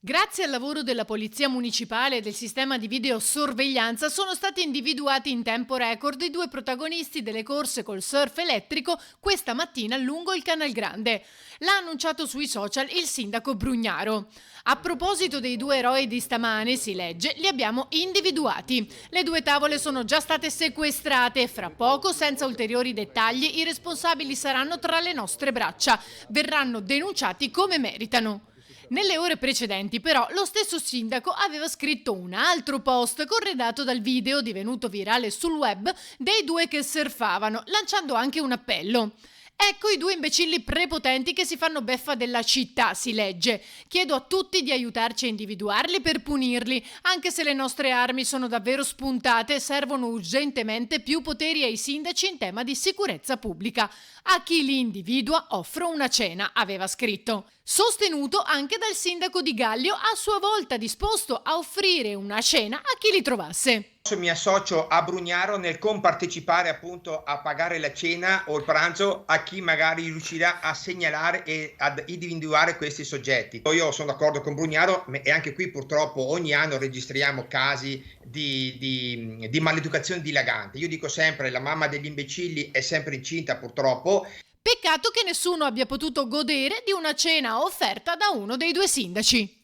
Grazie al lavoro della Polizia Municipale e del sistema di videosorveglianza sono stati individuati in tempo record i due protagonisti delle corse col surf elettrico questa mattina lungo il Canal Grande. L'ha annunciato sui social il sindaco Brugnaro. A proposito dei due eroi di stamane, si legge, li abbiamo individuati. Le due tavole sono già state sequestrate e fra poco, senza ulteriori dettagli, i responsabili saranno tra le nostre braccia. Verranno denunciati come meritano. Nelle ore precedenti, però, lo stesso sindaco aveva scritto un altro post corredato dal video divenuto virale sul web dei due che surfavano, lanciando anche un appello. Ecco i due imbecilli prepotenti che si fanno beffa della città, si legge. Chiedo a tutti di aiutarci a individuarli per punirli, anche se le nostre armi sono davvero spuntate e servono urgentemente più poteri ai sindaci in tema di sicurezza pubblica. A chi li individua offro una cena, aveva scritto. Sostenuto anche dal sindaco di Gallio, a sua volta disposto a offrire una cena a chi li trovasse. Mi associo a Brugnaro nel compartecipare appunto a pagare la cena o il pranzo a chi magari riuscirà a segnalare e ad individuare questi soggetti. Io sono d'accordo con Brugnaro e anche qui purtroppo ogni anno registriamo casi di maleducazione dilagante. Io dico sempre la mamma degli imbecilli è sempre incinta purtroppo. Peccato che nessuno abbia potuto godere di una cena offerta da uno dei due sindaci.